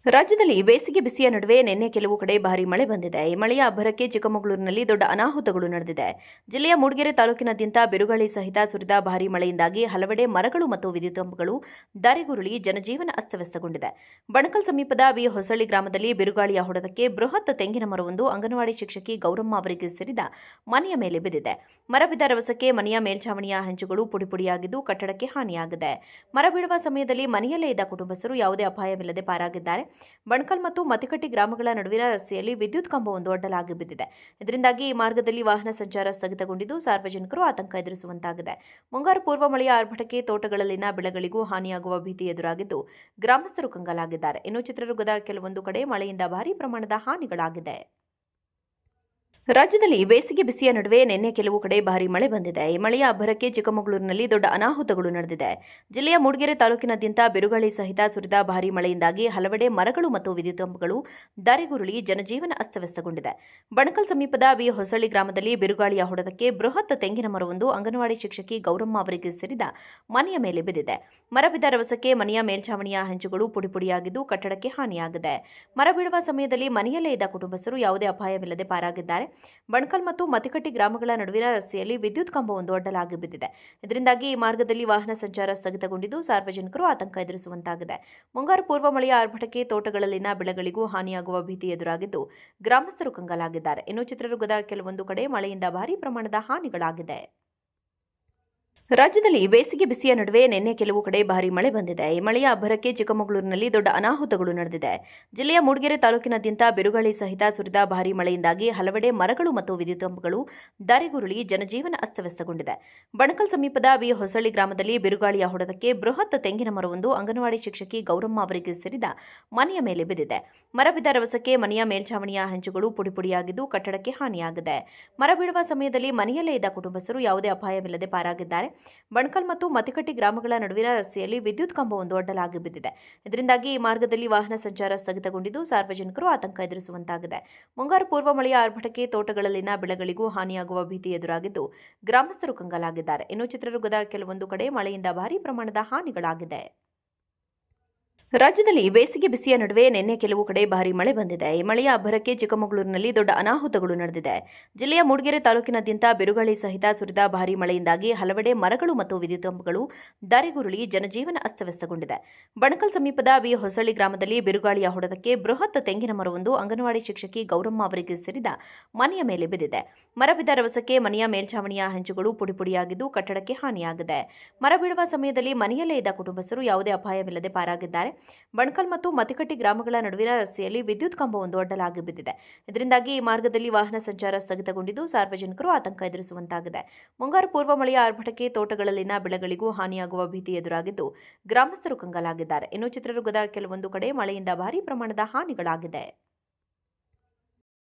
ರಾಜ್ಯದಲ್ಲಿ ಬೇಸಿಗೆ ಬಿಸಿಯ ನಡುವೆ ನಿನ್ನೆ ಕೆಲವು ಕಡೆ ಭಾರೀ ಮಳೆ ಬಂದಿದೆ. ಈ ಮಳೆಯ ಅಬ್ಬರಕ್ಕೆ ಚಿಕ್ಕಮಗಳೂರಿನಲ್ಲಿ ದೊಡ್ಡ ಅನಾಹುತಗಳು ನಡೆದಿದೆ. ಜಿಲ್ಲೆಯ ಮೂಡಿಗೆರೆ ತಾಲೂಕಿನಾದ್ಯಂತ ಬಿರುಗಾಳಿ ಸಹಿತ ಸುರಿದ ಭಾರೀ ಮಳೆಯಿಂದಾಗಿ ಹಲವೆಡೆ ಮರಗಳು ಮತ್ತು ವಿದ್ಯುತ್ ಕಂಬಗಳು ಧರೆಗುರುಳಿ ಜನಜೀವನ ಅಸ್ತವ್ಯಸ್ತಗೊಂಡಿದೆ. ಬಣಕಲ್ ಸಮೀಪದ ಬಿ ಹೊಸಳ್ಳಿ ಗ್ರಾಮದಲ್ಲಿ ಬಿರುಗಾಳಿಯ ಹೊಡೆತಕ್ಕೆ ಬೃಹತ್ ತೆಂಗಿನ ಮರವೊಂದು ಅಂಗನವಾಡಿ ಶಿಕ್ಷಕಿ ಗೌರಮ್ಮ ಅವರಿಗೆ ಸೇರಿದ ಮನೆಯ ಮೇಲೆ ಬಿದ್ದಿದೆ. ಮರ ಬಿದ್ದ ರಭಸಕ್ಕೆ ಮನೆಯ ಮೇಲ್ಛಾವಣಿಯ ಹಂಚುಗಳು ಪುಡಿಪುಡಿಯಾಗಿದ್ದು ಕಟ್ಟಡಕ್ಕೆ ಹಾನಿಯಾಗಿದೆ. ಮರ ಬೀಳುವ ಸಮಯದಲ್ಲಿ ಮನೆಯಲ್ಲೇ ಇದ್ದ ಕುಟುಂಬಸ್ಥರು ಯಾವುದೇ ಅಪಾಯವಿಲ್ಲದೆ ಪಾರಾಗಿದ್ದಾರೆ. ಬಣಕಲ್ ಮತ್ತು ಮತಿಕಟ್ಟಿ ಗ್ರಾಮಗಳ ನಡುವಿನ ರಸ್ತೆಯಲ್ಲಿ ವಿದ್ಯುತ್ ಕಂಬವೊಂದು ಅಡ್ಡಲಾಗಿ ಬಿದ್ದಿದೆ. ಇದರಿಂದಾಗಿ ಈ ಮಾರ್ಗದಲ್ಲಿ ವಾಹನ ಸಂಚಾರ ಸ್ಥಗಿತಗೊಂಡಿದ್ದು ಸಾರ್ವಜನಿಕರು ಆತಂಕ ಎದುರಿಸುವಂತಾಗಿದೆ. ಮುಂಗಾರು ಪೂರ್ವ ಮಳೆಯ ಆರ್ಭಟಕ್ಕೆ ತೋಟಗಳಲ್ಲಿನ ಬೆಳೆಗಳಿಗೂ ಹಾನಿಯಾಗುವ ಭೀತಿ ಎದುರಾಗಿದ್ದು ಗ್ರಾಮಸ್ಥರು ಕಂಗಾಲಾಗಿದ್ದಾರೆ. ಇನ್ನು ಚಿತ್ರದುರ್ಗದ ಕೆಲವೊಂದು ಕಡೆ ಮಳೆಯಿಂದ ಭಾರೀ ಪ್ರಮಾಣದ ಹಾನಿಗಳಾಗಿದೆ. ರಾಜ್ಯದಲ್ಲಿ ಬೇಸಿಗೆ ಬಿಸಿಯ ನಡುವೆ ನಿನ್ನೆ ಕೆಲವು ಕಡೆ ಭಾರೀ ಮಳೆ ಬಂದಿದೆ. ಈ ಮಳೆಯ ಅಬ್ಬರಕ್ಕೆ ಚಿಕ್ಕಮಗಳೂರಿನಲ್ಲಿ ದೊಡ್ಡ ಅನಾಹುತಗಳು ನಡೆದಿದೆ. ಜಿಲ್ಲೆಯ ಮೂಡಿಗೆರೆ ತಾಲೂಕಿನಾದ್ಯಂತ ಬಿರುಗಾಳಿ ಸಹಿತ ಸುರಿದ ಭಾರೀ ಮಳೆಯಿಂದಾಗಿ ಹಲವೆಡೆ ಮರಗಳು ಮತ್ತು ವಿದ್ಯುತ್ ಕಂಬಗಳು ಧರೆಗುರುಳಿ ಜನಜೀವನ ಅಸ್ತವ್ಯಸ್ತಗೊಂಡಿದೆ. ಬಣಕಲ್ ಸಮೀಪದ ಬಿ ಹೊಸಳ್ಳಿ ಗ್ರಾಮದಲ್ಲಿ ಬಿರುಗಾಳಿಯ ಹೊಡೆತಕ್ಕೆ ಬೃಹತ್ ತೆಂಗಿನ ಮರವೊಂದು ಅಂಗನವಾಡಿ ಶಿಕ್ಷಕಿ ಗೌರಮ್ಮ ಅವರಿಗೆ ಸೇರಿದ ಮನೆಯ ಮೇಲೆ ಬಿದ್ದಿದೆ. ಮರ ಬಿದ್ದ ರಭಸಕ್ಕೆ ಮನೆಯ ಮೇಲ್ಛಾವಣಿಯ ಹಂಚುಗಳು ಪುಡಿಪುಡಿಯಾಗಿದ್ದು ಕಟ್ಟಡಕ್ಕೆ ಹಾನಿಯಾಗಿದೆ. ಮರ ಬೀಳುವ ಸಮಯದಲ್ಲಿ ಮನೆಯಲ್ಲೇ ಇದ್ದ ಕುಟುಂಬಸ್ಥರು ಯಾವುದೇ ಅಪಾಯವಿಲ್ಲದೆ ಪಾರಾಗಿದ್ದಾರೆ. ಬಣಕಲ್ ಮತ್ತು ಮತಿಕಟ್ಟಿ ಗ್ರಾಮಗಳ ನಡುವಿನ ರಸ್ತೆಯಲ್ಲಿ ವಿದ್ಯುತ್ ಕಂಬವೊಂದು ಅಡ್ಡಲಾಗಿ ಬಿದ್ದಿದೆ. ಇದರಿಂದಾಗಿ ಈ ಮಾರ್ಗದಲ್ಲಿ ವಾಹನ ಸಂಚಾರ ಸ್ಥಗಿತಗೊಂಡಿದ್ದು ಸಾರ್ವಜನಿಕರು ಆತಂಕ ಎದುರಿಸುವಂತಾಗಿದೆ. ಮುಂಗಾರು ಪೂರ್ವ ಮಳೆಯ ಆರ್ಭಟಕ್ಕೆ ತೋಟಗಳಲ್ಲಿನ ಬೆಳೆಗಳಿಗೂ ಹಾನಿಯಾಗುವ ಭೀತಿ ಎದುರಾಗಿದ್ದು ಗ್ರಾಮಸ್ಥರು ಕಂಗಾಲಾಗಿದ್ದಾರೆ. ಇನ್ನು ಚಿತ್ರದುರ್ಗದ ಕೆಲವೊಂದು ಕಡೆ ಮಳೆಯಿಂದ ಭಾರೀ ಪ್ರಮಾಣದ ಹಾನಿಗಳಾಗಿದೆ. ರಾಜ್ಯದಲ್ಲಿ ಬೇಸಿಗೆ ಬಿಸಿಯ ನಡುವೆ ನಿನ್ನೆ ಕೆಲವು ಕಡೆ ಭಾರೀ ಮಳೆ ಬಂದಿದೆ. ಈ ಮಳೆಯ ಅಬ್ಬರಕ್ಕೆ ಚಿಕ್ಕಮಗಳೂರಿನಲ್ಲಿ ದೊಡ್ಡ ಅನಾಹುತಗಳು ನಡೆದಿದೆ. ಜಿಲ್ಲೆಯ ಮೂಡಿಗೆರೆ ತಾಲೂಕಿನಾದ್ಯಂತ ಬಿರುಗಾಳಿ ಸಹಿತ ಸುರಿದ ಭಾರೀ ಮಳೆಯಿಂದಾಗಿ ಹಲವೆಡೆ ಮರಗಳು ಮತ್ತು ವಿದ್ಯುತ್ ಕಂಬಗಳು ಧರೆಗುರುಳಿ ಜನಜೀವನ ಅಸ್ತವ್ಯಸ್ತಗೊಂಡಿದೆ. ಬಣಕಲ್ ಸಮೀಪದ ಬಿ ಹೊಸಳ್ಳಿ ಗ್ರಾಮದಲ್ಲಿ ಬಿರುಗಾಳಿಯ ಹೊಡೆತಕ್ಕೆ ಬೃಹತ್ ತೆಂಗಿನ ಮರವೊಂದು ಅಂಗನವಾಡಿ ಶಿಕ್ಷಕಿ ಗೌರಮ್ಮ ಅವರಿಗೆ ಸೇರಿದ ಮನೆಯ ಮೇಲೆ ಬಿದ್ದಿದೆ. ಮರ ಬಿದ್ದ ರಭಸಕ್ಕೆ ಮನೆಯ ಮೇಲ್ಛಾವಣಿಯ ಹಂಚುಗಳು ಪುಡಿಪುಡಿಯಾಗಿದ್ದು ಕಟ್ಟಡಕ್ಕೆ ಹಾನಿಯಾಗಿದೆ. ಮರ ಬೀಳುವ ಸಮಯದಲ್ಲಿ ಮನೆಯಲ್ಲೇ ಇದ್ದ ಕುಟುಂಬಸ್ಥರು ಯಾವುದೇ ಅಪಾಯವಿಲ್ಲದೆ ಪಾರಾಗಿದ್ದಾರೆ. ಬಣಕಲ್ ಮತ್ತು ಮತಿಕಟ್ಟಿ ಗ್ರಾಮಗಳ ನಡುವಿನ ರಸ್ತೆಯಲ್ಲಿ ವಿದ್ಯುತ್ ಕಂಬವೊಂದು ಅಡ್ಡಲಾಗಿ ಬಿದ್ದಿದೆ. ಇದರಿಂದಾಗಿ ಈ ಮಾರ್ಗದಲ್ಲಿ ವಾಹನ ಸಂಚಾರ ಸ್ಥಗಿತಗೊಂಡಿದ್ದು ಸಾರ್ವಜನಿಕರು ಆತಂಕ ಎದುರಿಸುವಂತಾಗಿದೆ. ಮುಂಗಾರು ಪೂರ್ವ ಮಳೆಯ ಆರ್ಭಟಕ್ಕೆ ತೋಟಗಳಲ್ಲಿನ ಬೆಳೆಗಳಿಗೂ ಹಾನಿಯಾಗುವ ಭೀತಿ ಎದುರಾಗಿದ್ದು ಗ್ರಾಮಸ್ಥರು ಕಂಗಾಲಾಗಿದ್ದಾರೆ. ಇನ್ನು ಚಿತ್ರದುರ್ಗದ ಕೆಲವೊಂದು ಕಡೆ ಮಳೆಯಿಂದ ಭಾರೀ ಪ್ರಮಾಣದ ಹಾನಿಗಳಾಗಿದೆ. ರಾಜ್ಯದಲ್ಲಿ ಬೇಸಿಗೆ ಬಿಸಿಯ ನಡುವೆ ನಿನ್ನೆ ಕೆಲವು ಕಡೆ ಭಾರೀ ಮಳೆ ಬಂದಿದೆ. ಈ ಮಳೆಯ ಅಬ್ಬರಕ್ಕೆ ಚಿಕ್ಕಮಗಳೂರಿನಲ್ಲಿ ದೊಡ್ಡ ಅನಾಹುತಗಳು ನಡೆದಿದೆ. ಜಿಲ್ಲೆಯ ಮೂಡಿಗೆರೆ ತಾಲೂಕಿನಾದ್ಯಂತ ಬಿರುಗಾಳಿ ಸಹಿತ ಸುರಿದ ಭಾರೀ ಮಳೆಯಿಂದಾಗಿ ಹಲವೆಡೆ ಮರಗಳು ಮತ್ತು ವಿದ್ಯುತ್ ಕಂಬಗಳು ಧರೆಗುರುಳಿ ಜನಜೀವನ ಅಸ್ತವ್ಯಸ್ತಗೊಂಡಿದೆ. ಬಣಕಲ್ ಸಮೀಪದ ಬಿ ಹೊಸಳ್ಳಿ ಗ್ರಾಮದಲ್ಲಿ ಬಿರುಗಾಳಿಯ ಹೊಡೆತಕ್ಕೆ ಬೃಹತ್ ತೆಂಗಿನ ಮರವೊಂದು ಅಂಗನವಾಡಿ ಶಿಕ್ಷಕಿ ಗೌರಮ್ಮ ಅವರಿಗೆ ಸೇರಿದ ಮನೆಯ ಮೇಲೆ ಬಿದ್ದಿದೆ. ಮರ ಬಿದ್ದ ರಭಸಕ್ಕೆ ಮನೆಯ ಮೇಲ್ಛಾವಣಿಯ ಹಂಚುಗಳು ಪುಡಿಪುಡಿಯಾಗಿದ್ದು ಕಟ್ಟಡಕ್ಕೆ ಹಾನಿಯಾಗಿದೆ. ಮರ ಬೀಳುವ ಸಮಯದಲ್ಲಿ ಮನೆಯಲ್ಲೇ ಇದ್ದ ಕುಟುಂಬಸ್ಥರು ಯಾವುದೇ ಅಪಾಯವಿಲ್ಲದೆ ಪಾರಾಗಿದ್ದಾರೆ. ಬಣಕಲ್ ಮತ್ತು ಮತಿಕಟ್ಟಿ ಗ್ರಾಮಗಳ ನಡುವಿನ ರಸ್ತೆಯಲ್ಲಿ ವಿದ್ಯುತ್ ಕಂಬವೊಂದು ಅಡ್ಡಲಾಗಿ ಬಿದ್ದಿದೆ. ಇದರಿಂದಾಗಿ ಈ ಮಾರ್ಗದಲ್ಲಿ ವಾಹನ ಸಂಚಾರ ಸ್ಥಗಿತಗೊಂಡಿದ್ದು ಸಾರ್ವಜನಿಕರು ಆತಂಕ ಎದುರಿಸುವಂತಾಗಿದೆ. ಮುಂಗಾರು ಪೂರ್ವ ಮಳೆಯ ಆರ್ಭಟಕ್ಕೆ ತೋಟಗಳಲ್ಲಿನ ಬೆಳೆಗಳಿಗೂ ಹಾನಿಯಾಗುವ ಭೀತಿ ಎದುರಾಗಿದ್ದು ಗ್ರಾಮಸ್ಥರು ಕಂಗಾಲಾಗಿದ್ದಾರೆ. ಇನ್ನು ಚಿತ್ರದುರ್ಗದ ಕೆಲವೊಂದು ಕಡೆ ಮಳೆಯಿಂದ ಭಾರೀ ಪ್ರಮಾಣದ ಹಾನಿಗಳಾಗಿದೆ.